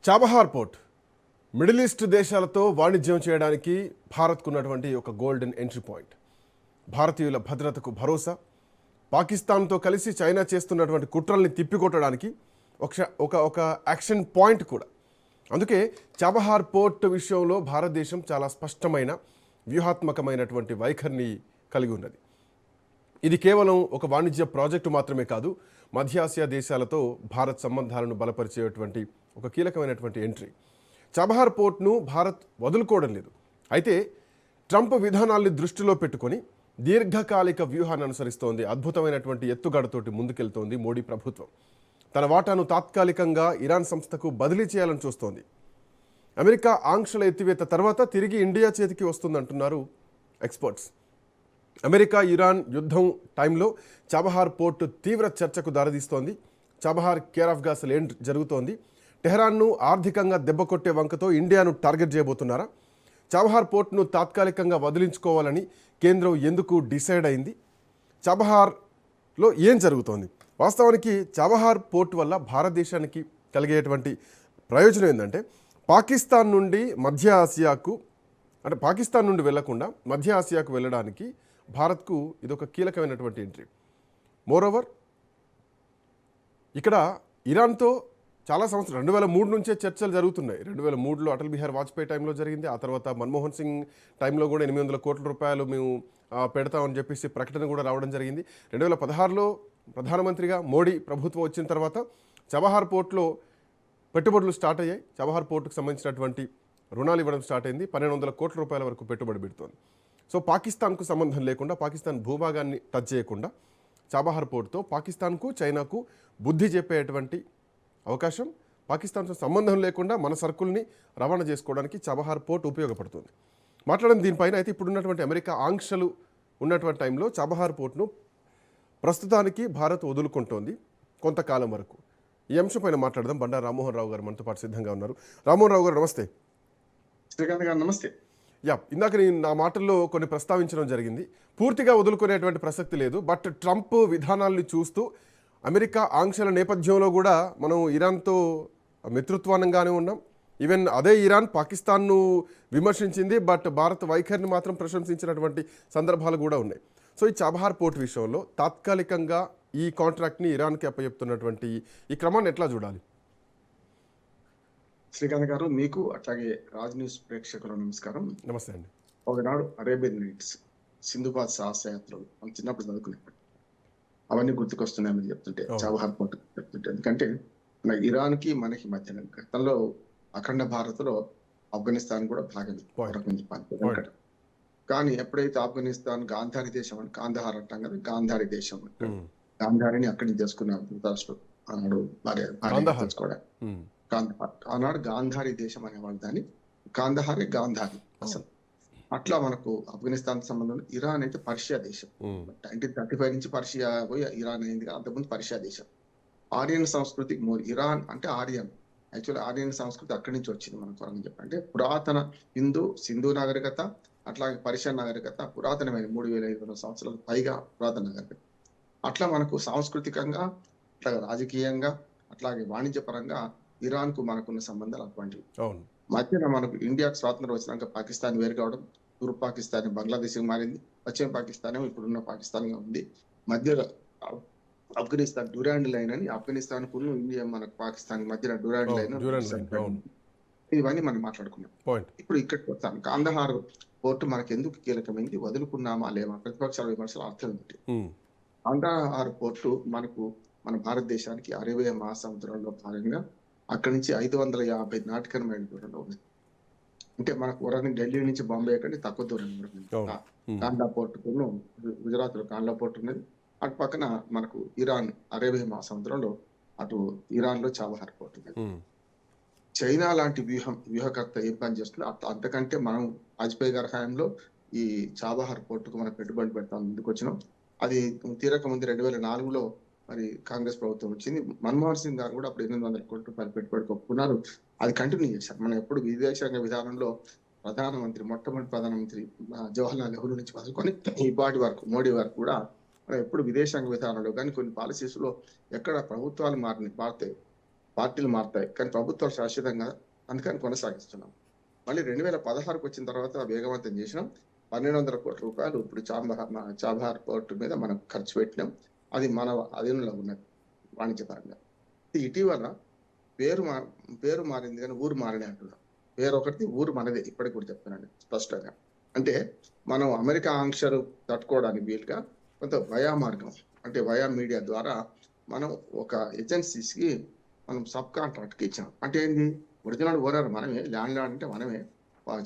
Chabahar port middle east దేశాలతో వాణిజ్యం చేయడానికి భారత్కు ఉన్నటువంటి ఒక గోల్డెన్ ఎంట్రీ పాయింట్. భారతీయుల భద్రతకు భరోసా, పాకిస్తాన్తో కలిసి చైనా చేస్తున్నటువంటి కుట్రల్ని తిప్పికొట్టడానికి ఒక యాక్షన్ పాయింట్ కూడా. అందుకే చాబహార్ పోర్ట్ విషయంలో భారతదేశం చాలా స్పష్టమైన వ్యూహాత్మకమైనటువంటి వైఖరిని కలిగి ఉన్నది. ఇది కేవలం ఒక వాణిజ్య ప్రాజెక్టు మాత్రమే కాదు, మధ్య ఆసియా దేశాలతో భారత్ సంబంధాలను బలపరిచేటువంటి ఒక కీలకమైనటువంటి ఎంట్రీ. చాబహార్ పోర్ట్ను భారత్ వదులుకోవడం లేదు. అయితే ట్రంప్ విధానాల్ని దృష్టిలో పెట్టుకొని దీర్ఘకాలిక వ్యూహాన్ని అనుసరిస్తోంది. అద్భుతమైనటువంటి ఎత్తుగడతోటి ముందుకెళ్తోంది మోడీ ప్రభుత్వం. తన వాటాను తాత్కాలికంగా ఇరాన్ సంస్థకు బదిలీ చేయాలని చూస్తోంది. అమెరికా ఆంక్షల ఎత్తివేత తర్వాత తిరిగి ఇండియా చేతికి వస్తుందంటున్నారు ఎక్స్పర్ట్స్. అమెరికా ఇరాన్ యుద్ధం టైంలో చాబహార్ పోర్టు తీవ్ర చర్చకు దారితీస్తోంది. చాబహార్ కేర్ ఆఫ్గా అసలు ఏం జరుగుతోంది? టెహరాన్ను ఆర్థికంగా దెబ్బకొట్టే వంకతో ఇండియాను టార్గెట్ చేయబోతున్నారా? చాబహార్ పోర్టును తాత్కాలికంగా వదిలించుకోవాలని కేంద్రం ఎందుకు డిసైడ్ అయింది? చాబహార్లో ఏం జరుగుతోంది? వాస్తవానికి చాబహార్ పోర్టు వల్ల భారతదేశానికి కలిగేటువంటి ప్రయోజనం ఏంటంటే, పాకిస్తాన్ నుండి మధ్య ఆసియాకు, అంటే పాకిస్తాన్ నుండి వెళ్లకుండా మధ్య ఆసియాకు వెళ్ళడానికి భారత్కు ఇదొక కీలకమైనటువంటి ఎంట్రీ. మోరోవర్ ఇక్కడ ఇరాన్తో చాలా సంవత్సరాలు 2003 నుంచే చర్చలు జరుగుతున్నాయి. 2003లో అటల్ బిహారీ వాజ్పేయి టైంలో జరిగింది. ఆ తర్వాత మన్మోహన్ సింగ్ టైంలో కూడా 800 కోట్ల రూపాయలు మేము పెడతామని చెప్పేసి ప్రకటన కూడా రావడం జరిగింది. 2016లో ప్రధానమంత్రిగా మోడీ ప్రభుత్వం వచ్చిన తర్వాత చాబహార్ పోర్టులో పెట్టుబడులు స్టార్ట్ అయ్యాయి. చాబహార్ పోర్టుకు సంబంధించినటువంటి రుణాలు ఇవ్వడం స్టార్ట్ అయింది. 1200 కోట్ల రూపాయల వరకు పెట్టుబడి పెడుతోంది. సో పాకిస్తాన్కు సంబంధం లేకుండా, పాకిస్తాన్ భూభాగాన్ని టచ్ చేయకుండా చాబహార్ పోర్టుతో పాకిస్తాన్కు చైనాకు బుద్ధి చెప్పేటువంటి అవకాశం, పాకిస్తాన్తో సంబంధం లేకుండా మన సరుకుల్ని రవాణా చేసుకోవడానికి చాబహార్ పోర్ట్ ఉపయోగపడుతుంది. మాట్లాడడం దీనిపైన. అయితే ఇప్పుడున్నటువంటి అమెరికా ఆంక్షలు ఉన్నటువంటి టైంలో చాబహార్ పోర్ట్ను ప్రస్తుతానికి భారత్ వదులుకుంటోంది కొంతకాలం వరకు. ఈ అంశం పైన మాట్లాడదాం. బండారు రామ్మోహన్ రావు గారు మనతో పాటు సిద్ధంగా ఉన్నారు. రామ్మోహన్ రావు గారు నమస్తే. శ్రీకాంత్ గారు నమస్తే. ఇందాక నేను నా మాటల్లో కొన్ని ప్రస్తావించడం జరిగింది. పూర్తిగా వదులుకునేటువంటి ప్రసక్తి లేదు. బట్ ట్రంప్ విధానాల్ని చూస్తూ అమెరికా ఆంక్షల నేపథ్యంలో కూడా మనం ఇరాన్తో మిత్రత్వానంగానే ఉన్నాం. ఈవెన్ అదే ఇరాన్ పాకిస్తాన్ను విమర్శించింది, బట్ భారత్ వైఖరిని మాత్రం ప్రశంసించినటువంటి సందర్భాలు కూడా ఉన్నాయి. సో ఈ చాబహార్ పోర్ట్ విషయంలో తాత్కాలికంగా ఈ కాంట్రాక్ట్ని ఇరాన్కి అప్పచెప్తున్నటువంటి ఈ క్రమాన్ని ఎట్లా చూడాలి? శ్రీకాంత్ గారు, మీకు అట్లాగే రాజ్ న్యూస్ ప్రేక్షకులకు నమస్కారం. నమస్తే అండి. ఒకనాడు అరేబియన్ నైట్స్, సింధుబాద్ సాహసయాత్రలు మనం చిన్నప్పుడు చదువుకునేప్పుడు అవన్నీ గుర్తుకొస్తున్నాయని చెప్తుంటే, చాబహార్ పోర్ట్ చెప్తుంటే. ఎందుకంటే మన ఇరాన్కి మనకి మధ్య గతంలో అఖండ భారత్లో ఆఫ్ఘనిస్తాన్ కూడా భాగమే. కానీ ఎప్పుడైతే ఆఫ్ఘనిస్తాన్ గాంధారి దేశం అని, కాందహార్ అంటాం కదా, గాంధారి దేశం, గాంధారిని అక్కడి నుంచి చేసుకున్న ధృతరాష్ట్రుడు ఆనాడు భార్య తెలుసుకోవడం. ఆనాడు గాంధారి దేశం అనేవాళ్ళు దాన్ని, కాందహారే గాంధారి అసలు. అట్లా మనకు ఆఫ్ఘనిస్తాన్ సంబంధం. ఇరాన్ అయితే పర్షియా దేశం. 1935 నుంచి పర్షియా పోయి ఇరాన్ అయింది. అంతకుముందు పర్షియా దేశం. ఆర్యన్ సంస్కృతి ఇరాన్ అంటే ఆర్యన్. యాక్చువల్లీ ఆర్యన్ సంస్కృతి అక్కడి నుంచి వచ్చింది మనకు అని చెప్పంటే. పురాతన సింధు నాగరికత, అట్లాగే పర్షియన్ నాగరికత పురాతనమైన 3500 సంవత్సరాలకు పైగా పురాతన నాగరికత. అట్లా మనకు సాంస్కృతికంగా, అట్లాగే రాజకీయంగా, అట్లాగే వాణిజ్యపరంగా ఇరాన్ కు మనకున్న సంబంధాలు అటువంటివి. మధ్యన మనకు ఇండియాకు స్వాతంత్రం వచ్చినాక పాకిస్తాన్ వేరు కావడం, తూర్పు పాకిస్తాన్ బంగ్లాదేశ్ మారింది, పశ్చిమ పాకిస్తాన్ ఇప్పుడున్న పాకిస్తాన్ గా ఉంది. మధ్యలో ఆఫ్ఘనిస్తాన్ డ్యూరాండ్ లైన్ అని, ఆఫ్ఘనిస్తాన్ కు ఇండియా మనకు పాకిస్తాన్ మధ్యన డ్యూరాండ్ లైన్, ఇవన్నీ మనం మాట్లాడుకున్నాం. ఇప్పుడు ఇక్కడికి వస్తాను. కాందహార్ పోర్టు మనకు ఎందుకు కీలకమైంది, వదులుకున్నామా లేవా, ప్రతిపక్షాల విమర్శలు అర్థం ఏంటి? కాందహార్ పోర్టు మనకు మన భారతదేశానికి అరేబియా మహాసముద్రంలో భాగంగా అక్కడి నుంచి 550 నాటికల్ మైల్ దూరంలో ఉంది. అంటే మనకు ఢిల్లీ నుంచి బాంబే అక్కడి తక్కువ దూరం. కాండ్లా పోర్టు, గుజరాత్ లో కాండ్లా పోర్టు ఉన్నది. అటు పక్కన మనకు ఇరాన్ అరేబియా మహాసముద్రంలో, అటు ఇరాన్ లో చాబహార్ పోర్టు ఉన్నది. చైనా లాంటి వ్యూహకర్త ఏం పని చేస్తుంది, అంతకంటే మనం వాజ్పేయి గారి హయాంలో ఈ చాబహార్ పోర్టుకు మనం పెట్టుబడి పెడతాం ముందుకు వచ్చినాం. అది తీరక ముందు 2004లో మరి కాంగ్రెస్ ప్రభుత్వం వచ్చింది. మన్మోహన్ సింగ్ గారు కూడా అప్పుడు 800 కోట్ల రూపాయలు పెట్టుబడికి ఒప్పుకున్నారు. అది కంటిన్యూ చేశారు. మనం ఎప్పుడు విదేశాంగ విధానంలో మొట్టమొదటి ప్రధానమంత్రి జవహర్లాల్ నెహ్రూ నుంచి మొదలుకొని ఇప్పటి వరకు మోడీ వరకు కూడా మనం ఎప్పుడు విదేశాంగ విధానంలో కానీ కొన్ని పాలసీస్ లో ఎక్కడ ప్రభుత్వాలు మారితాయి, పార్టీలు మారుతాయి, కానీ ప్రభుత్వాలు శాశ్వతంగా, అందుకని కొనసాగిస్తున్నాం. మళ్ళీ 2016కు వచ్చిన తర్వాత వేగవంతం చేసినాం. 1200 కోట్ల రూపాయలు ఇప్పుడు చాబహార్ పోర్టు మీద మనం ఖర్చు పెట్టినాం. అది మన అధీనంలో ఉన్నది వాణిజ్యపరంగా. ఇటీవల పేరు పేరు మారింది కానీ ఊరు మారలే అంటున్నాం. పేరు ఒకటి, ఊరు మనదే. ఇప్పటికి కూడా చెప్తున్నాను స్పష్టంగా. అంటే మనం అమెరికా ఆంక్షలు తట్టుకోవడానికి వీలుగా కొంత వయా మార్గం, అంటే వయా మీడియా ద్వారా మనం ఒక ఏజెన్సీస్కి మనం సబ్ కాంట్రాక్ట్కి ఇచ్చాం. అంటే ఏంది, ఒరిజినల్ ఓనర్ మనమే, ల్యాండ్ లార్డ్ అంటే మనమే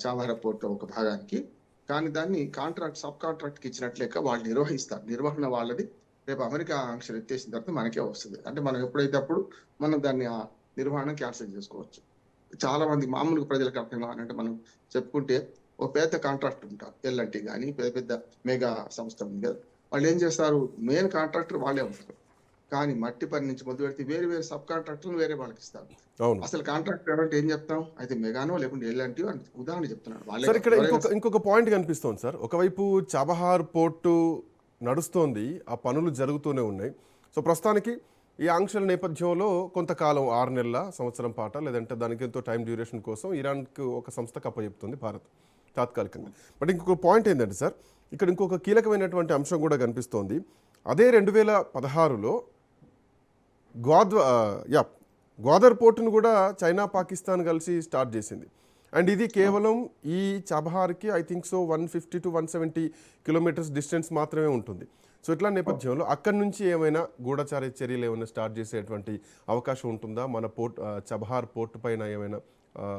చాబహార్ పోర్ట్ ఒక భాగానికి. కానీ దాన్ని కాంట్రాక్ట్ సబ్ కాంట్రాక్ట్కి ఇచ్చినట్లు లెక్క వాళ్ళు నిర్వహిస్తారు. నిర్వహణ వాళ్ళది. రేపు అమెరికా ఆంక్షలు ఎత్తేసిన తర్వాత మనకే వస్తుంది. అంటే మనం ఎప్పుడైతే అప్పుడు మనం దాన్ని ఆ నిర్వహణ క్యాన్సిల్ చేసుకోవచ్చు. చాలా మంది మామూలు ప్రజలకు అర్థం కావాలంటే మనం చెప్పుకుంటే ఒక పెద్ద కాంట్రాక్టర్ ఉంటారు, ఎల్ఎన్టీ కానీ పెద్ద పెద్ద మెగా సంస్థ ఉంది కదా, వాళ్ళు ఏం చేస్తారు, మెయిన్ కాంట్రాక్టర్ వాళ్ళే ఉంటారు. కానీ మట్టి పని నుంచి మొదలు పెడితే వేరే వేరే సబ్ కాంట్రాక్టర్లు వేరే వాళ్ళకి ఇస్తారు. అవును అసలు కాంట్రాక్టర్ అంటే ఏం చెప్తాం, అయితే మెగానో లేకుంటే ఎల్ఎన్టీ అని ఉదాహరణ చెప్తున్నాడు. సార్. ఇక్కడ వాళ్ళే ఇంకొక పాయింట్ కనిపిస్తోంది సార్. ఒకవైపు చాబహార్ పోర్టు నడుస్తోంది, ఆ పనులు జరుగుతూనే ఉన్నాయి. సో ప్రస్తుతానికి ఈ ఆంక్షల నేపథ్యంలో కొంతకాలం 6 నెలల సంవత్సరం పాట, లేదంటే దానికి ఎంతో టైం డ్యూరేషన్ కోసం ఇరాన్కు ఒక సంస్థకు అప్పచెప్తుంది భారత్ తాత్కాలికంగా. బట్ ఇంకొక పాయింట్ ఏంటంటే సార్, ఇక్కడ ఇంకొక కీలకమైనటువంటి అంశం కూడా కనిపిస్తోంది. అదే 2016లో గ్వాదర్ పోర్టును కూడా చైనా పాకిస్తాన్ కలిసి స్టార్ట్ చేసింది. అండ్ ఇది కేవలం ఈ చాబహార్కి I think so 150 to 170 kilometres distance మాత్రమే ఉంటుంది. సో ఇట్లా నేపథ్యంలో అక్కడి నుంచి ఏమైనా గూఢచార చర్యలు ఏమైనా స్టార్ట్ చేసేటువంటి అవకాశం ఉంటుందా? మన చాబహార్ పోర్టు పైన ఏమైనా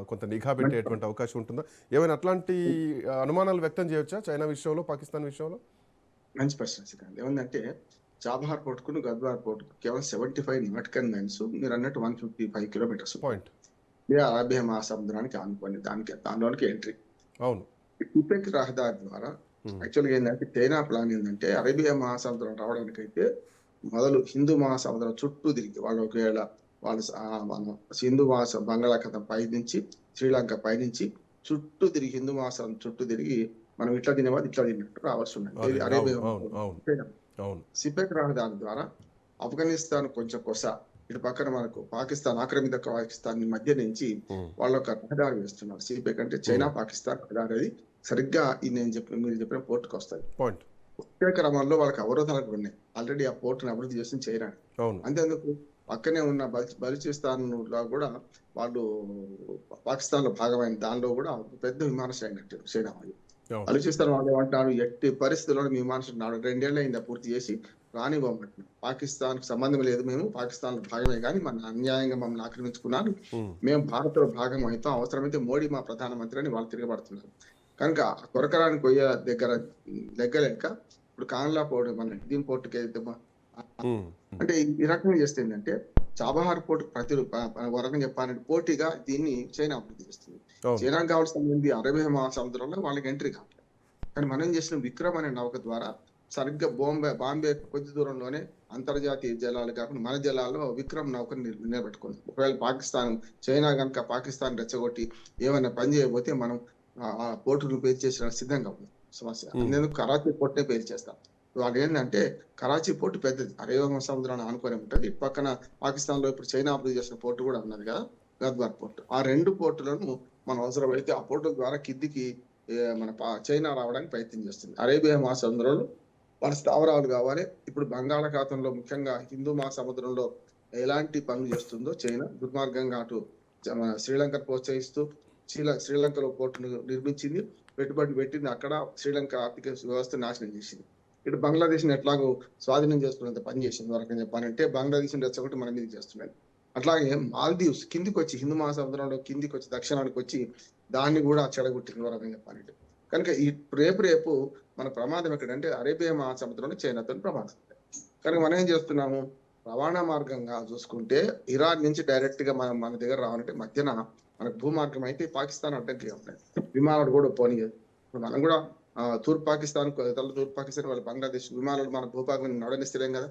కొంత నిఘా పెట్టేటువంటి అవకాశం ఉంటుందా? ఏమైనా అట్లాంటి అనుమానాలు వ్యక్తం చేయవచ్చా చైనా విషయంలో, పాకిస్తాన్ విషయంలో? మంచి ప్రశ్న శ్రీకాంత్. ఏమందంటే చాబహార్ పోర్టుకు గద్వార్ పోర్టుకు కేవలం 75 నాటికల్ మైల్స్, మీరు అన్నట్టు 155 కిలోమీటర్స్ పాయింట్. అరేబియా మహాసముద్రానికి ఆనుకొని దానిలోనికి ఎంట్రీ. అవును. ఇపెక్ రహదారి ద్వారా యాక్చువల్గా ఏంటంటే చైనా ప్లాన్ ఏంటంటే అరేబియా మహాసముద్రం రావడానికి అయితే మొదలు హిందూ మహాసముద్రం చుట్టూ తిరిగి వాళ్ళు ఒకవేళ వాళ్ళు మన హిందూ బంగాళాఖాతం పై నుంచి శ్రీలంక పై నుంచి చుట్టూ తిరిగి హిందూ మహాసముద్రం చుట్టూ తిరిగి మనం ఇట్లా తినేవాళ్ళు ఇట్లా తిన్నట్టు రావాల్సి ఉన్నది అరేబియా. సిపెక్ రహదారి ద్వారా ఆఫ్ఘనిస్తాన్ కొంచెం కొస, ఇటు పక్కన మనకు పాకిస్తాన్ ఆక్రమిత పాకిస్తాన్ మధ్య నుంచి వాళ్ళ ఒక రహదారి వేస్తున్నారు. సిపెక్ అంటే చైనా పాకిస్తాన్ రహదారి. అది సరిగ్గా మీరు చెప్పిన పోర్టుకు వస్తుంది. వచ్చే క్రమంలో వాళ్ళకి అవరోధాలు ఉన్నాయి. ఆల్రెడీ ఆ పోర్టును అభివృద్ధి చేస్తుంది చైనా. అంతేందుకు పక్కనే ఉన్న బలూచిస్తాన్ లో కూడా వాళ్ళు పాకిస్తాన్ లో భాగమైన దానిలో కూడా పెద్ద విమానాశ్రయం కట్టారు చైనా వాళ్ళు. బలూచిస్తాన్ వాళ్ళు ఏమంటారు, ఎట్టి పరిస్థితుల్లో విమానాశ్రయం 2 ఏళ్ళు అయిందా పూర్తి చేసి రానివ్వమంటున్నాం. పాకిస్తాన్ కు సంబంధం లేదు, మేము పాకిస్తాన్ లో భాగమే, కానీ మన అన్యాయంగా మమ్మల్ని ఆక్రమించుకున్నారు, మేము భారత్ లో భాగం అవుతాం, అవసరమైతే మోడీ మా ప్రధానమంత్రి అని వాళ్ళు తిరగబడుతున్నారు. కనుక కొరకరానికి పోయే దగ్గరలేక ఇప్పుడు కాన్లా పోర్టు మన దీని పోర్టుకి అంటే ఈ రకంగా చేస్తే ఏంటంటే చాబహార్ పోర్టు ఒక రకంగా చెప్పాలంటే పోటీగా దీన్ని చైనా అభివృద్ధి చేస్తుంది. చైనాకు కావాల్సిన అరేబియా మహాసముద్రంలో వాళ్ళకి ఎంట్రీ కావాలి. కానీ మనం చేసిన విక్రమ్ అనే నౌక ద్వారా సరిగ్గా బాంబే కొద్ది దూరంలోనే అంతర్జాతీయ జలాలు కాకుండా మన జలాల్లో విక్రమ్ నౌకను నిలబెట్టుకుంది. ఒకవేళ చైనా కనుక పాకిస్తాన్ రెచ్చగొట్టి ఏమైనా పని చేయబోతే మనం ఆ పోర్టును పేరు చేసిన సిద్ధంగా ఉంది సమస్య. అందుకు కరాచీ పోర్టునే పేరు చేస్తాం. వాళ్ళు ఏంటంటే కరాచీ పోర్టు పెద్దది, అరేబియా సముద్రాన్ని ఆనుకొని ఉంటుంది. ఇటు పక్కన పాకిస్తాన్ లో ఇప్పుడు చైనా అభివృద్ధి చేసిన పోర్టు కూడా ఉన్నది కదా, గద్వార్ పోర్టు. ఆ 2 పోర్టులను మనం అవసరమైతే ఆ పోర్టు ద్వారా కిందికి మన చైనా రావడానికి ప్రయత్నం చేస్తుంది. అరేబియా మహాసముద్రంలో వాళ్ళ స్థావరాలు కావాలి. ఇప్పుడు బంగాళాఖాతంలో ముఖ్యంగా హిందూ మహాసముద్రంలో ఎలాంటి పనులు చేస్తుందో చైనా దుర్మార్గంగా అటు శ్రీలంకను ప్రోత్సహిస్తూ శ్రీలంకలో పోర్టును నిర్మించింది, పెట్టుబడి పెట్టింది. అక్కడ శ్రీలంక ఆర్థిక వ్యవస్థ నాశనం చేసింది. ఇటు బంగ్లాదేశ్ ఎట్లాగో స్వాధీనం చేసుకున్నంత పని చేసింది. వరకు చెప్పాలంటే బంగ్లాదేశ్ రెచ్చగొట్టి మన మీద చేస్తున్నాయి. అట్లాగే మాల్దీవ్స్ కిందికి వచ్చి హిందూ మహాసముద్రంలో కిందికి వచ్చి దక్షిణానికి వచ్చి దాన్ని కూడా చెడగొట్టింది వరకు చెప్పాలంటే. కనుక ఈ రేపు మన ప్రమాదం ఎక్కడంటే అరేబియా మహాసముద్రంలో చైనాతో ప్రమాదం. కనుక మనం ఏం చేస్తున్నాము, రవాణా మార్గంగా చూసుకుంటే ఇరాన్ నుంచి డైరెక్ట్ గా మన దగ్గర రావాలంటే మధ్యన మనకు భూమార్గం అయితే పాకిస్తాన్ అడ్డంకిగా ఉంటాయి, విమానాలు కూడా పోనీయదు. ఇప్పుడు మనం కూడా తూర్పు పాకిస్తాన్ వాళ్ళు బంగ్లాదేశ్ విమానాలు మన భూభాగం నడనిస్తలేం కదా.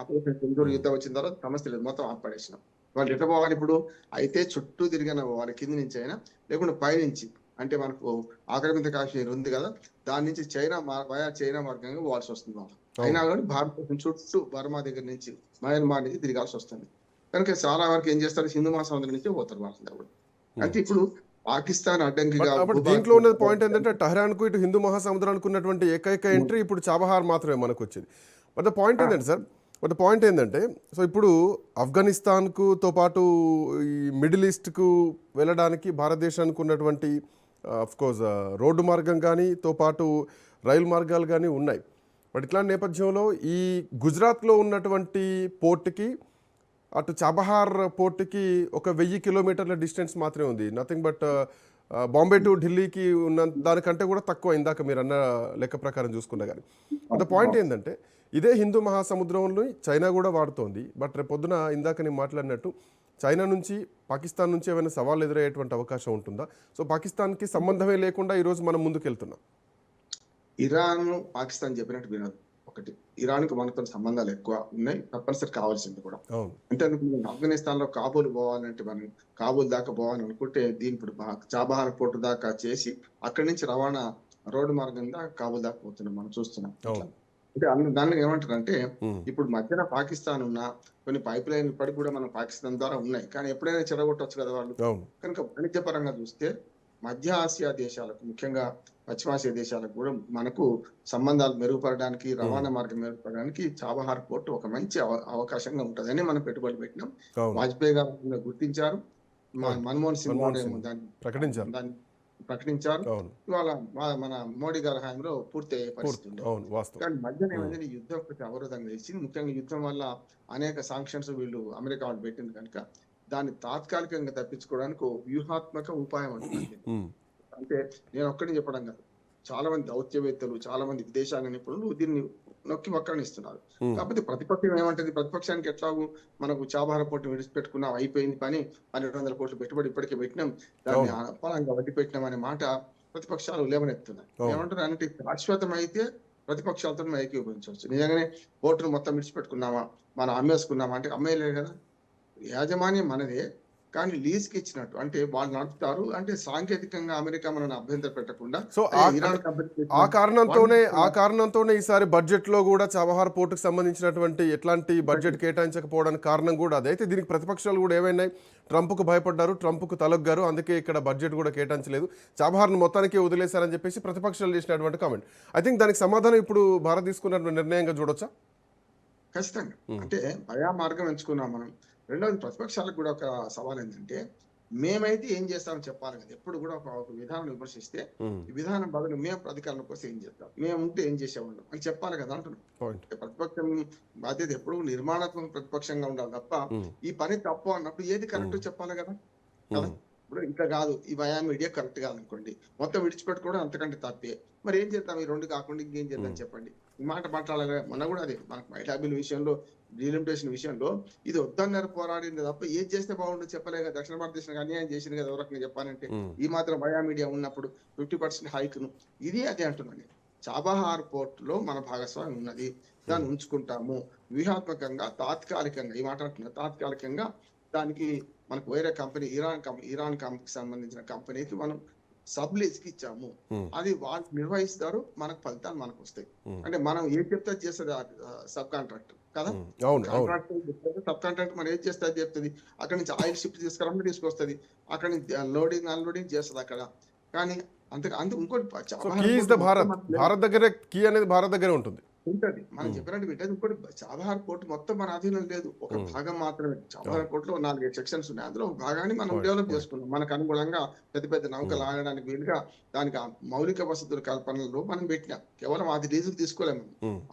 ఆపరేషన్ సింధూర్ యుద్ధం వచ్చిన తర్వాత సమస్య లేదు, మొత్తం ఆపడేసినాం. వాళ్ళు ఎట్లా పోవాలి ఇప్పుడు, అయితే చుట్టూ తిరిగిన వాళ్ళ కింది నుంచి అయినా లేకుండా పైనుంచి, అంటే మనకు ఆక్రమిత కాశ్మీర్ ఉంది కదా, దాని నుంచి చైనా మార్గంగా పోవాల్సి వస్తుంది. అయినా కానీ భారతదేశం చుట్టూ బర్మా దగ్గర నుంచి మయన్మార్ నుంచి తిరగాల్సి వస్తుంది. కనుక చాలా వరకు ఏం చేస్తారు, హిందూ మహాసముద్రం నుంచే పోతారు వాళ్ళందరూ కూడా. అయితే ఇప్పుడు పాకిస్తాన్ అడ్డంకిగా బట్ దీంట్లో ఉన్నది పాయింట్ ఏంటంటే టెహ్రాన్కు ఇటు హిందూ మహాసముద్రానికి ఉన్నటువంటి ఏకైక ఎంట్రీ ఇప్పుడు చాబహార్ మాత్రమే మనకు వచ్చింది. బట్ ద పాయింట్ ఏంటంటే సార్, బట్ ద పాయింట్ ఏంటంటే సో ఇప్పుడు ఆఫ్ఘనిస్తాన్కుతో పాటు ఈ మిడిల్ ఈస్ట్కు వెళ్ళడానికి భారతదేశానికి ఉన్నటువంటి కోర్స్ రోడ్డు మార్గం కానీ తో పాటు రైలు మార్గాలు కానీ ఉన్నాయి. బట్ ఇట్లాంటి నేపథ్యంలో ఈ గుజరాత్లో ఉన్నటువంటి పోర్టుకి అటు చాబహార్ పోర్టుకి ఒక 1000 కిలోమీటర్ల డిస్టెన్స్ మాత్రమే ఉంది. నథింగ్ బట్ బాంబే టు ఢిల్లీకి ఉన్న దానికంటే కూడా తక్కువ, ఇందాక మీరు అన్న లెక్క ప్రకారం చూసుకున్నా కానీ. ద పాయింట్ ఏంటంటే ఇదే హిందూ మహాసముద్రంలో చైనా కూడా వాడుతోంది. బట్ రేపు పొద్దున ఇందాక నేను మాట్లాడినట్టు చైనా నుంచి పాకిస్తాన్ నుంచి ఏమైనా సవాళ్ళు ఎదురయ్యేటువంటి అవకాశం ఉంటుందా? సో పాకిస్తాన్కి సంబంధమే లేకుండా ఈరోజు మనం ముందుకు వెళ్తున్నాం. ఇరాన్ పాకిస్తాన్ చెప్పినట్టు వినదు. ఒకటి, ఇరాన్కి మనతో సంబంధాలు ఎక్కువ ఉన్నాయి, తప్పనిసరి కావాల్సింది కూడా. అంటే ఆఫ్ఘనిస్తాన్ లో కాబూల్ పోవాలంటే మనం కాబూల్ దాకా పోవాలని అనుకుంటే దీని ఇప్పుడు చాబహార్ పోర్టు దాకా చేసి అక్కడి నుంచి రవాణా రోడ్డు మార్గం దాకా కాబూల్ దాకా పోతున్నాం మనం చూస్తున్నాం. అంటే దాన్ని ఏమంటారంటే ఇప్పుడు మధ్యన పాకిస్తాన్ ఉన్న కొన్ని పైప్ లైన్ ఇప్పటికి కూడా మనం పాకిస్తాన్ ద్వారా ఉన్నాయి, కానీ ఎప్పుడైనా చెడగొట్టవచ్చు కదా వాళ్ళు. కనుక వాణిజ్యపరంగా చూస్తే మధ్య ఆసియా దేశాలకు, ముఖ్యంగా పశ్చిమాసియా దేశాలకు కూడా మనకు సంబంధాలు మెరుగుపడడానికి, రవాణా మార్గం మెరుగుపడడానికి చాబహార్ పోర్టు ఒక మంచి అవకాశంగా ఉంటుందని మనం పెట్టుబడి పెట్టినాం. వాజ్పేయి గారు గుర్తించారు, మన్మోహన్ సింగ్ దాన్ని ప్రకటించారు. ఇవాళ మన మోడీ గారి హయాంలో పూర్తి అయ్యే పరిస్థితి ఉంది. కానీ మధ్యన ఏమైంది, యుద్ధం ఒకటి అవరోధంగా ఇచ్చింది. ముఖ్యంగా యుద్ధం వల్ల అనేక సాంక్షన్స్ వీళ్ళు అమెరికా వాళ్ళు పెట్టింది కనుక దాన్ని తాత్కాలికంగా తప్పించుకోవడానికి వ్యూహాత్మక ఉపాయం అంటుంది. అంటే నేను ఒక్కడిని చెప్పడం కాదు, చాలా మంది దౌత్యవేత్తలు, చాలా మంది విదేశాంగ నిపుణులు దీన్ని నొక్కి వక్రణిస్తున్నారు. కాకపోతే ప్రతిపక్షం ఏమంటది, ప్రతిపక్షానికి ఎట్లాగూ మనకు చాబహార్ పోర్టు విడిచిపెట్టుకున్నాం, అయిపోయింది పని, 1200 కోట్ల పెట్టుబడి ఇప్పటికే పెట్టినాం, దాన్ని అపాలంగా వడ్డీ పెట్టినాం అనే మాట ప్రతిపక్షాలు లేవనెత్తున్నాయి. ఏమంటారు అంటే శాశ్వతం అయితే ప్రతిపక్షాలతో ఏకీభవించవచ్చు. నిజంగానే పోర్టును మొత్తం విడిచిపెట్టుకున్నామా, మనం అమ్మేసుకున్నామా అంటే అమ్మేయలేదు కదా, యాజమాన్యం మనదే, కానీ లీజ్కి ఇచ్చినట్టు. అంటే వాళ్ళు నడుపుతారు, అంటే సాంకేతికంగా అమెరికా మనల్ని అభ్యంతర పెట్టకుండా. సో ఆ కారణంతోనే ఈసారి బడ్జెట్ లో కూడా చాబహార్ పోర్టుకు సంబంధించినటువంటి ఎట్లాంటి బడ్జెట్ కేటాయించకపోవడానికి కారణం కూడా అదే. అయితే దీనికి ప్రతిపక్షాలు కూడా ఏమైనా ట్రంప్కు భయపడ్డారు, ట్రంప్కు తలొగ్గారు, అందుకే ఇక్కడ బడ్జెట్ కూడా కేటాయించలేదు, చాబహార్ను మొత్తానికి వదిలేశారని చెప్పేసి ప్రతిపక్షాలు చేసినటువంటి కామెంట్. ఐ థింక్ దానికి సమాధానం ఇప్పుడు భారత్ తీసుకున్నటువంటి నిర్ణయంగా చూడొచ్చా? ఖచ్చితంగా. అంటే భయా మార్గం ఎంచుకున్నాం మనం. రెండవది, ప్రతిపక్షాలకు కూడా ఒక సవాల్ ఏంటంటే మేమైతే ఏం చేస్తామని చెప్పాలి కదా. ఎప్పుడు కూడా ఒక విధానం విమర్శిస్తే ఈ విధానం బదులు మేము అధికారంలో కోసం ఏం చేస్తాం, మేము ఉంటే ఏం చేసేవాళ్ళం అని చెప్పాలి కదా అంటున్నాం. ప్రతిపక్షం బాధ్యత ఎప్పుడు నిర్మాణాత్మక ప్రతిపక్షంగా ఉండాలి తప్ప ఈ పని తప్పు అన్నప్పుడు ఏది కరెక్ట్ చెప్పాలి కదా. ఇప్పుడు ఇంకా కాదు, ఈ వయా మీడియా కరెక్ట్ కాదనుకోండి, మొత్తం విడిచిపెట్టుకోవడం అంతకంటే తప్పే. మరి ఏం చేద్దాం, ఈ రెండు కాకుండా ఇంకేం చేద్దాం చెప్పండి. ఈ మాట మాట్లాడాలి. మొన్న కూడా అదే మనకు మహిళా బిల్ విషయంలో, డీలిమిటేషన్ విషయంలో ఇది వద్దన్నారు, పోరాడింది తప్ప ఏది చేస్తే బాగుండదు చెప్పలేక దక్షిణ భారతదేశానికి అన్యాయం చేసింది కదా. ఎవరకంగా చెప్పాలంటే ఈ మాత్రం వయా మీడియా ఉన్నప్పుడు 50% హైక్ను ఇది అదే అంటున్నాను. చాబహార్ పోర్ట్ లో మన భాగస్వామ్యం ఉన్నది, దాన్ని ఉంచుకుంటాము వ్యూహాత్మకంగా, తాత్కాలికంగా, ఈ మాట అంటున్నా తాత్కాలికంగా. దానికి మనకు వేరే కంపెనీ, ఇరాన్ కంపెనీకి సంబంధించిన కంపెనీకి మనం సబ్ లీజ్ కి ఇచ్చాము, అది వాళ్ళు నిర్వహిస్తారు, మనకు ఫలితాలు మనకు వస్తాయి. అంటే మనం ఏం చెప్తే చేస్తుంది సబ్ కాంట్రాక్టర్ కదా. సబ్ కాంట్రాక్టర్ మనం ఏం చేస్తే అది చెప్తుంది. అక్కడ నుంచి ఆయిల్ షిప్ తీసుకురావడం తీసుకొస్తుంది, అక్కడ నుంచి లోడింగ్ అన్లోడింగ్ చేస్తుంది అక్కడ. కానీ ఇంకోటి భారత్ దగ్గర కీ అనేది భారత్ దగ్గరే ఉంటుంది. మనం చెప్పినట్టు వింటది. ఇంకోటి, చాబహార్ పోర్టు మొత్తం మన అధీనం లేదు, ఒక భాగం మాత్రమే. చాబహార్ పోర్టులో 4 సెక్షన్స్ ఉన్నాయి, అందులో ఒక భాగాన్ని మనం డెవలప్ చేసుకున్నాం. మనకు అనుగుణంగా పెద్ద పెద్ద నౌకలు ఆగడానికి వీలుగా దానికి మౌలిక వసతుల కల్పనలో మనం పెట్టినాం. కేవలం అది లీజుకు తీసుకోలేము.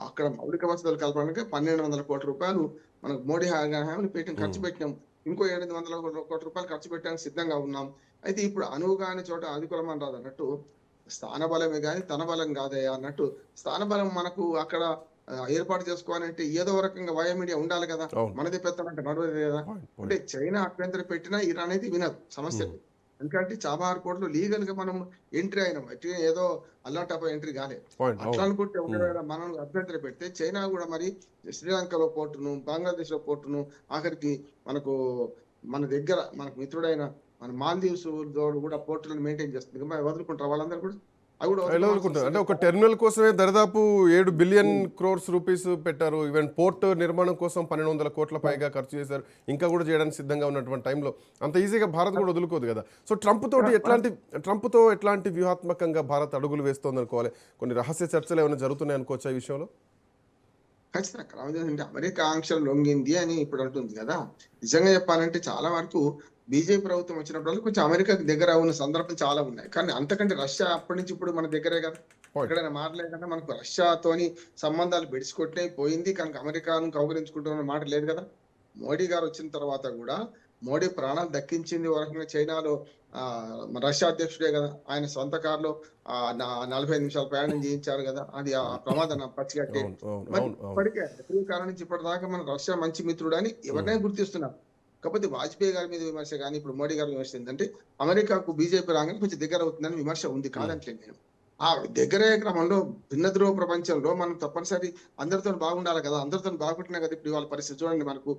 అక్కడ మౌలిక వసతుల కల్పనకి 1200 కోట్ల రూపాయలు మనకు మోడీ హామీని ఖర్చు పెట్టినాం. ఇంకో 800 కోట్ల రూపాయలు ఖర్చు పెట్టడానికి సిద్ధంగా ఉన్నాం. అయితే ఇప్పుడు అనువుగాని చోట అనుకూలమని రాదు అన్నట్టు, స్థానబలమే కానీ తన బలం కాదయ్యా అన్నట్టు. స్థానబలం మనకు అక్కడ ఏర్పాటు చేసుకోవాలంటే ఏదో రకంగా వయా మీడియా ఉండాలి కదా. మనది పెత్తనంటే నడవదు కదా. అంటే చైనా అభ్యంతరం పెట్టినా ఇరాన్ అయితే వినదు సమస్య. ఎందుకంటే చాబహార్ పోర్ట్ లో లీగల్ గా మనం ఎంట్రీ అయినాం, ఏదో అల్లాటప్ ఎంట్రీ కాలే. అట్లా అనుకుంటే మనం అభ్యంతరం పెడితే చైనా కూడా మరి శ్రీలంకలో పోర్టును, బంగ్లాదేశ్ లో పోర్టును, ఆఖరికి మనకు మన దగ్గర మనకు మిత్రుడైన మన మాల్దీవ్స్ కూడా పోర్టులను మెయింటైన్ చేస్తుంది. వదులుకుంటారు వాళ్ళందరూ కూడా. అవి కూడా ఎలా అనుకుంటారు అంటే ఒక టెర్మినల్ కోసమే దరిదాపు 7 బిలియన్ క్రోర్స్ రూపీస్ పెట్టారు. ఈవెన్ పోర్ట్ నిర్మాణం కోసం 1200 కోట్ల పైగా ఖర్చు చేశారు. ఇంకా కూడా చేయడానికి సిద్ధంగా ఉన్నటువంటి టైంలో అంత ఈజీగా భారత్ కూడా వదులుకోదు కదా. సో ట్రంప్తో ఎట్లాంటి వ్యూహాత్మకంగా భారత్ అడుగులు వేస్తోంది అనుకోవాలి. కొన్ని రహస్య చర్చలు ఏమైనా జరుగుతున్నాయి అనుకోవచ్చా ఈ విషయంలో? ఖచ్చితంగా అంటే అమెరికా ఆంక్షలు లొంగింది అని ఇప్పుడు అంటుంది కదా. నిజంగా చెప్పాలంటే చాలా వరకు బీజేపీ ప్రభుత్వం వచ్చినప్పుడు కొంచెం అమెరికాకి దగ్గర ఉన్న సందర్భం చాలా ఉన్నాయి. కానీ అంతకంటే రష్యా అప్పటి నుంచి ఇప్పుడు మన దగ్గరే కదా. ఎక్కడైనా మాట్లాడలేదంటే మనకు రష్యాతోని సంబంధాలు బెడిసికొట్టినాయి పోయింది. కనుక అమెరికాను కౌగలించుకుంటున్న మాట లేదు కదా. మోడీ గారు వచ్చిన తర్వాత కూడా మోడీ ప్రాణాలు దక్కించింది ఒక రకంగా చైనాలో రష్యా అధ్యక్షుడే కదా. ఆయన సొంత కారులో 45 నిమిషాలు ప్రయాణం చేయించారు కదా. అది ఆ ప్రమాదం పచ్చిగట్టే. మరి ఇప్పటికే కాలం నుంచి ఇప్పటిదాకా మన రష్యా మంచి మిత్రుడు అని ఎవరినైనా గుర్తిస్తున్నారు. కాకపోతే వాజ్పేయి గారి మీద విమర్శ కానీ ఇప్పుడు మోడీ గారి విమర్శ ఏంటంటే అమెరికాకు బీజేపీ రాగానే కొంచెం దగ్గర అవుతుందని విమర్శ ఉంది. కాదంటలేదు నేను. ఆ దగ్గరే క్రమంలో భిన్న ధ్రువ ప్రపంచంలో మనం తప్పనిసరి అందరితో బాగుండాలి కదా. అందరితో బాగుంటున్నా కదా. ఇప్పుడు వాళ్ళ పరిస్థితి చూడండి, మనకు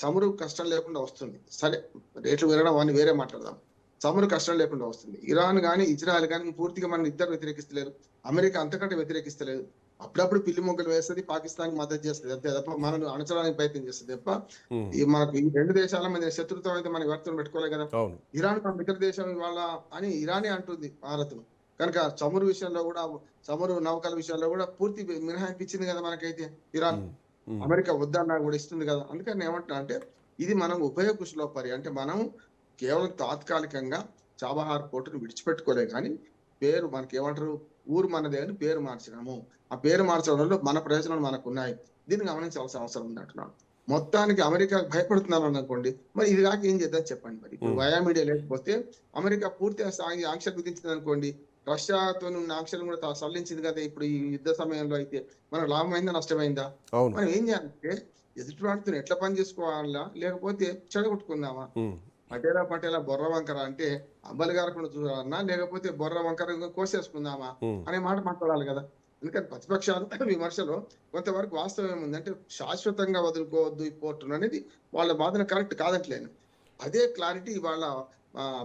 చమురు కష్టం లేకుండా వస్తుంది. సరే రేట్లు పెరగడం అని వేరే మాట్లాడదాం. చమురు కష్టం లేకుండా వస్తుంది. ఇరాన్ కానీ ఇజ్రాయెల్ కానీ పూర్తిగా మనం ఇద్దరు వ్యతిరేకిస్తలేరు. అమెరికా అంతకంటే వ్యతిరేకిస్తలేదు. అప్పుడప్పుడు పిల్లి మొగ్గలు వేస్తుంది, పాకిస్తాన్ మద్దతు చేస్తుంది అంతే తప్ప మనం అణచడానికి ప్రయత్నం చేస్తుంది తప్ప మనకు ఈ రెండు దేశాల మధ్య శత్రుత్వం అయితే మనం వర్తం పెట్టుకోలేదు కదా. ఇరాన్ మన మిత్ర దేశం ఇవాళ అని ఇరానే అంటుంది భారత్ ను. కనుక చమురు విషయంలో కూడా చమురు నౌకల విషయంలో కూడా పూర్తి మినహాయింపు ఇచ్చింది కదా మనకైతే ఇరాన్. అమెరికా వద్దన్నా కూడా ఇస్తుంది కదా. అందుకని ఏమంటున్నా అంటే ఇది మనం ఉభయ కుశలో పరి అంటే మనం కేవలం తాత్కాలికంగా చాబహార్ పోర్టును విడిచిపెట్టుకోలే కానీ పేరు మనకి ఏమంటారు ఊరు మనదే అని పేరు మార్చినాము. ఆ పేరు మార్చడంలో మన ప్రయోజనాలు మనకు ఉన్నాయి. దీన్ని గమనించాల్సిన అవసరం ఉంది అంటున్నాను. మొత్తానికి అమెరికా భయపడుతున్నారు అనుకోండి, మరి ఇది కాక ఏం చేద్దాం చెప్పండి. మరి ఇప్పుడు వయా మీడియా లేకపోతే అమెరికా పూర్తిగా ఆంక్షలు విధించింది అనుకోండి, రష్యాతో ఉన్న ఆంక్షలు కూడా సడలించింది కదా. ఇప్పుడు ఈ యుద్ధ సమయంలో అయితే మనకు లాభమైందా నష్టమైందా? మనం ఏం చేయాలంటే ఎదుటి వాటితో ఎట్లా పని చేసుకోవాలా లేకపోతే చెడగొట్టుకుందామా? పటేలా బొర్ర వంకర అంటే అంబలి గారకుండా చూడాలన్నా లేకపోతే బొర్ర వంకర కోసేసుకుందామా అనే మాట మాట్లాడాలి కదా. ఎందుకంటే ప్రతిపక్షాలు విమర్శలో కొంతవరకు వాస్తవం ఏముందంటే శాశ్వతంగా వదులుకోవద్దు ఈ పోర్టును అనేది వాళ్ళ వాదన కరెక్ట్ కాదట్లేను. అదే క్లారిటీ ఇవాళ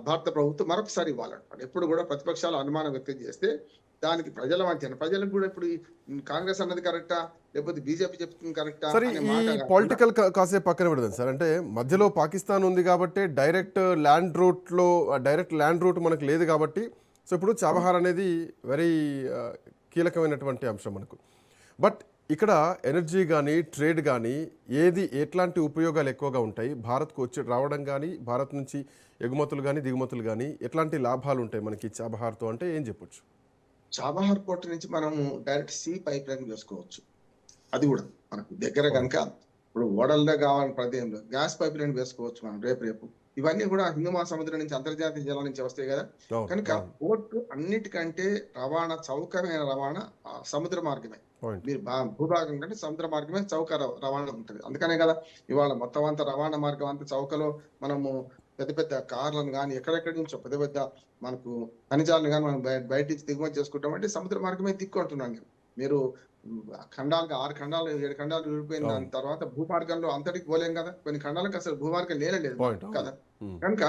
భారత ప్రభుత్వం మరొకసారి ఇవ్వాలంటారు. ఎప్పుడు కూడా ప్రతిపక్షాలు అనుమానం వ్యక్తం చేస్తే దానికి ప్రజల మధ్య ప్రజలకు కూడా ఇప్పుడు కాంగ్రెస్ అన్నది కరెక్టా లేకపోతే బీజేపీ చెప్తుంది కరెక్టా అనే మాట పొలిటికల్ కాసేపు పక్కన పెడదాం సార్. అంటే మధ్యలో పాకిస్తాన్ ఉంది కాబట్టి డైరెక్ట్ ల్యాండ్ రూట్ మనకు లేదు కాబట్టి సో ఇప్పుడు చాబహార్ అనేది వెరీ కీలకమైనటువంటి అంశం మనకు. బట్ ఇక్కడ ఎనర్జీ కానీ ట్రేడ్ కానీ ఎట్లాంటి ఉపయోగాలు ఎక్కువగా ఉంటాయి భారత్కు వచ్చి రావడం కానీ భారత్ నుంచి ఎగుమతులు కానీ దిగుమతులు కానీ ఎట్లాంటి లాభాలు ఉంటాయి మనకి చాబహార్తో అంటే ఏం చెప్పొచ్చు? చాబహార్ పోర్ట్ నుంచి మనము డైరెక్ట్ సీ పైప్ లైన్ వేసుకోవచ్చు. అది కూడా మనకు దగ్గర కనుక ఇప్పుడు ఓడల్లో కావాలని ప్రదేశంలో గ్యాస్ పైప్ లైన్ వేసుకోవచ్చు మనం రేపు. ఇవన్నీ కూడా హిందూ మహాసముద్రం నుంచి అంతర్జాతీయ జలాల నుంచి వస్తాయి కదా. కనుక పోర్టు అన్నిటికంటే రవాణా చౌకమైన రవాణా సముద్ర మార్గమే. మీరు భూభాగం కంటే సముద్ర మార్గమే చౌక రవాణా ఉంటుంది. అందుకనే కదా ఇవాళ మొత్తం అంతా రవాణా మార్గం అంతా చౌకలో మనము పెద్ద పెద్ద కార్లను కానీ ఎక్కడెక్కడి నుంచో పెద్ద మనకు ఖనిజాలను కానీ మనం బయట నుంచి దిగుమతి చేసుకుంటాం అంటే సముద్ర మార్గమే దిక్కు అంటున్నాను. మీరు ఖండాలుగా 6 ఖండాలు 7 ఖండాలు విడిపోయిన దాని తర్వాత భూమార్గంలో అంతటికి పోలేం కదా. కొన్ని ఖండాలకు అసలు భూమార్గం లేనలేదు కదా. కనుక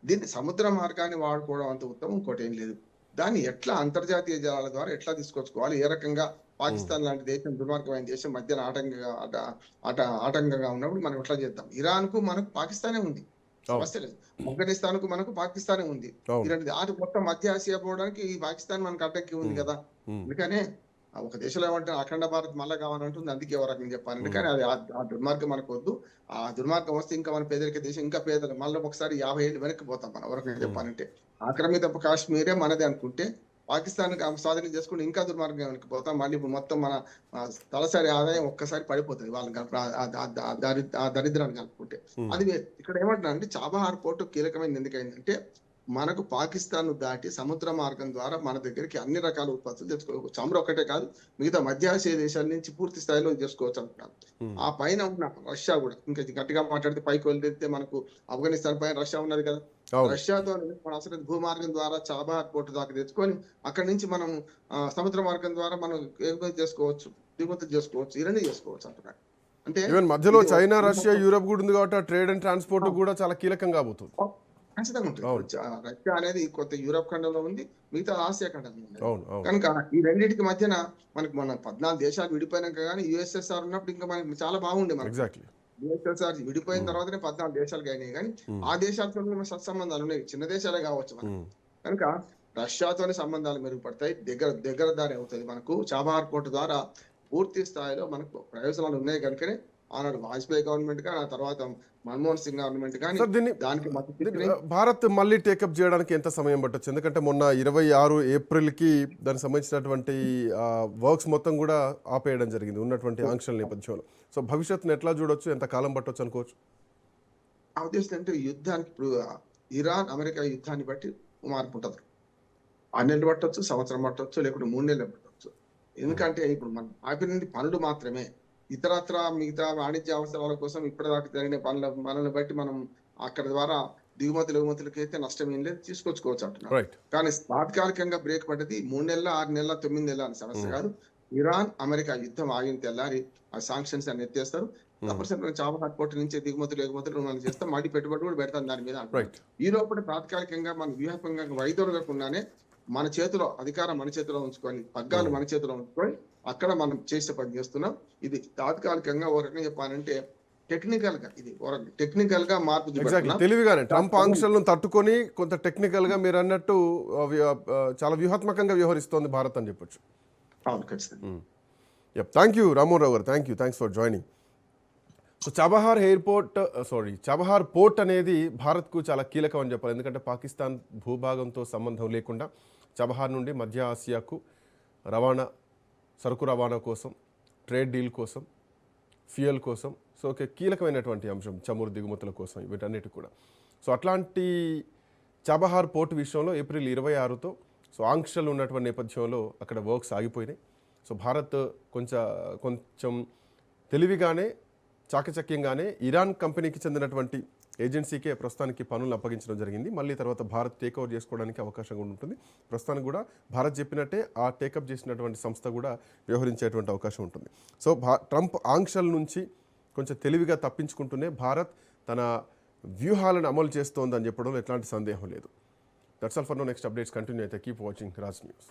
దీన్ని సముద్ర మార్గాన్ని వాడుకోవడం అంత ఉత్తమం ఇంకోటి ఏం లేదు. దాన్ని ఎట్లా అంతర్జాతీయ జలాల ద్వారా ఎట్లా తీసుకొచ్చుకోవాలి, ఏ రకంగా పాకిస్తాన్ లాంటి దేశం దుర్మార్గమైన దేశం మధ్యన ఆటంకంగా ఉన్నప్పుడు మనం ఎట్లా చేద్దాం. ఇరాన్ కు మనకు పాకిస్తానే ఉంది, సమస్య లేదు. ఆఫ్ఘనిస్తాన్ కు మనకు పాకిస్తానే ఉంది. ఇలాంటి మొత్తం మధ్య ఆసియా పోవడానికి ఈ పాకిస్తాన్ మనకు అడ్డంకి ఉంది కదా. అందుకనే ఒక దేశంలో ఏమంటే అఖండ భారత్ మళ్ళా కావాలంటుంది. అందుకే ఎవరు రకంగా చెప్పాలంటే కానీ అది ఆ దుర్మార్గం మనకు వద్దు. ఆ దుర్మార్గం వస్తే ఇంకా మన పేదరిక దేశం ఇంకా పేదలు మళ్ళీ ఒకసారి 50 ఏళ్ళు వెనక్కి పోతాం మనం ఎవరికి చెప్పాలంటే. ఆక్రమిత కాశ్మీరే మనదే అనుకుంటే పాకిస్తాన్ స్వాధీనం చేసుకుంటే ఇంకా దుర్మార్గం వెనక్కి పోతాం. మళ్ళీ ఇప్పుడు మొత్తం మన తలసరి ఆదాయం ఒక్కసారి పడిపోతుంది వాళ్ళని ఆ దరిద్రాన్ని కలుపుకుంటే. అది ఇక్కడ ఏమంటున్నా అంటే చాబహార్ పోర్టు కీలకమైనది ఎందుకైందంటే మనకు పాకిస్తాన్ దాటి సముద్ర మార్గం ద్వారా మన దగ్గరికి అన్ని రకాల ఉత్పత్తులు తెచ్చుకోవచ్చు. చమురు ఒక్కటే కాదు మిగతా మధ్యాసియా దేశాల నుంచి పూర్తి స్థాయిలో చేసుకోవచ్చు అంటున్నాను. ఆ పైన ఉన్న రష్యా కూడా ఇంకా గట్టిగా మాట్లాడితే పైకి వెళ్తే మనకు ఆఫ్ఘనిస్తాన్ పైన రష్యా ఉన్నది కదా. రష్యాతో మన అసలు భూమార్గం ద్వారా చాబహార్ పోర్టు దాకా తెచ్చుకొని అక్కడి నుంచి మనం సముద్ర మార్గం ద్వారా మనం ఎగుమతి చేసుకోవచ్చు, దిగుమతి చేసుకోవచ్చు, ఇవన్నీ చేసుకోవచ్చు అంటున్నాడు. అంటే మధ్యలో చైనా రష్యా యూరప్ కూడా ఉంది కాబట్టి ట్రేడ్ అండ్ ట్రాన్స్పోర్ట్ కూడా చాలా కీలకంగా అవుతుంది. ఖచ్చితంగా ఉంటుంది. అవును. రష్యా అనేది కొంత యూరప్ ఖండంలో ఉంది. మిగతా ఆసియా ఖండంలో ఉంది. అవును. అవును. కనుక ఈ రెండిటికి మధ్యన మనకు మన 14 దేశాలు విడిపోయినాక గాని యూఎస్ఎస్ఆర్ ఉన్నప్పుడు ఇంకా మనకి చాలా బాగుండే మనకు. ఎగ్జాక్ట్లీ. యూఎస్ఎస్ఆర్ విడిపోయిన తర్వాతనే 14 దేశాలుగా అయినాయి గానీ, ఆ దేశాలతో మన సత్సంబంధాలు ఉన్నాయి. చిన్న దేశాలే కావచ్చు మనకు. కనుక రష్యాతోనే సంబంధాలు మెరుగుపడతాయి. దగ్గర దారి అవుతది మనకు. చాబహార్ పోర్ట్ ద్వారా పూర్తి స్థాయిలో మనకు ప్రయోజనాలు ఉన్నాయి కనుకనే ఆనాడు వాజ్పేయి గవర్నమెంట్ గాని, ఆ తర్వాత మన్మోహన్ సింగ్ గవర్నమెంట్ గాని సార్ దీన్ని దానికి మద్దతు దీన్ని ఇచ్చినాయి. భారత్ మళ్ళీ టేకప్ చేయడానికి ఎంత సమయం పట్టొచ్చు? ఎందుకంటే మొన్న 26 ఏప్రిల్కి దానికి సంబంధించినటువంటి వర్క్స్ మొత్తం కూడా ఆపేయడం జరిగింది ఉన్నటువంటి ఆంక్షల నేపథ్యంలో. సో భవిష్యత్తును ఎట్లా చూడొచ్చు, ఎంత కాలం పట్టొచ్చు అనుకోవచ్చు? ఆ ఉద్దేశం అంటే యుద్ధానికి ఇప్పుడు ఇరాన్ అమెరికా యుద్ధాన్ని బట్టి మార్పు ఉంటది. 6 నెలలు పట్టొచ్చు, సంవత్సరం పట్టొచ్చు, లేకుంటే 3 నెలలు పట్టొచ్చు. ఎందుకంటే ఇప్పుడు మనం ఆపినది పనులు మాత్రమే. ఇతరత్రా మిగతా వాణిజ్య అవసరాల కోసం ఇప్పటిదాకా జరిగిన పనులను బట్టి మనం అక్కడ ద్వారా ఎగుమతులకైతే నష్టం ఏం లేదు, తీసుకొచ్చుకోవచ్చు అంటున్నారు. రైట్. కానీ తాత్కాలికంగా బ్రేక్ పడ్డది 3 నెలల, 6 నెలల, 9 నెలల అనే సమస్య కాదు. ఇరాన్ అమెరికా యుద్ధం ఆగిన తెల్లారి ఆ సాంక్షన్స్ అన్ని ఎత్తేస్తారు. తప్పనిసరిగా చాబహార్ పోర్ట్ నుంచి ఎగుమతులు మనం చేస్తాం, మళ్ళీ పెట్టుబడి కూడా పెడతాం దాని మీద అంటున్నారు. రైట్. ఈ లోపల తాత్కాలికంగా మన వ్యూహంగా వైదొలగకుండానే మన చేతిలో అధికారం మన చేతిలో ఉంచుకొని, పగ్గాలు మన చేతిలో ఉంచుకొని అక్కడ మనం చేసే పని చేస్తున్నాం. ఇది తాత్కాలికంగా ఒక రకంగా చెప్పాలంటే టెక్నికల్ గా మార్పు ఎగ్జాక్ట్లీ, చూపెడుతున్నాం. తెలివిగానే ట్రంప్ ఆంక్షలను తట్టుకొని కొంత టెక్నికల్గా మీరు అన్నట్టు చాలా వ్యూహాత్మకంగా వ్యవహరిస్తోంది భారత్ అని చెప్పొచ్చు. అవును, ఖచ్చితంగా. థ్యాంక్ యూ రామోరావు గారు, thanks for joining. So Chabahar port అనేది భారత్కు చాలా కీలకం అని చెప్పాలి. ఎందుకంటే పాకిస్తాన్ భూభాగంతో సంబంధం లేకుండా చాబహార్ నుండి మధ్య ఆసియాకు సరుకు రవాణా కోసం, ట్రేడ్ డీల్ కోసం, ఫ్యూయల్ కోసం, సో ఒక కీలకమైనటువంటి అంశం చమురు దిగుమతుల కోసం, వీటన్నిటి కూడా. సో అట్లాంటి చాబహార్ పోర్ట్ విషయంలో ఏప్రిల్ 26తో సో ఆంక్షలు ఉన్నటువంటి నేపథ్యంలో అక్కడ వర్క్స్ ఆగిపోయినాయి. సో భారత్ కొంచెం తెలివిగానే, చాకచక్యంగానే ఇరాన్ కంపెనీకి చెందినటువంటి ఏజెన్సీకే ప్రస్తుతానికి పనులు అప్పగించడం జరిగింది. మళ్ళీ తర్వాత భారత్ టేక్ఓవర్ చేసుకోవడానికి అవకాశం కూడా ఉంటుంది. ప్రస్తుతానికి కూడా భారత్ చెప్పినట్టే ఆ టేకప్ చేసినటువంటి సంస్థ కూడా వ్యవహరించేటువంటి అవకాశం ఉంటుంది. సో ట్రంప్ ఆంక్షల నుంచి కొంచెం తెలివిగా తప్పించుకుంటూనే భారత్ తన వ్యూహాలను అమలు చేస్తోందని చెప్పడంలో ఎట్లాంటి సందేహం లేదు. That's all for now. Next updates continue అయితే కీప్ వాచింగ్ రాజ్ న్యూస్.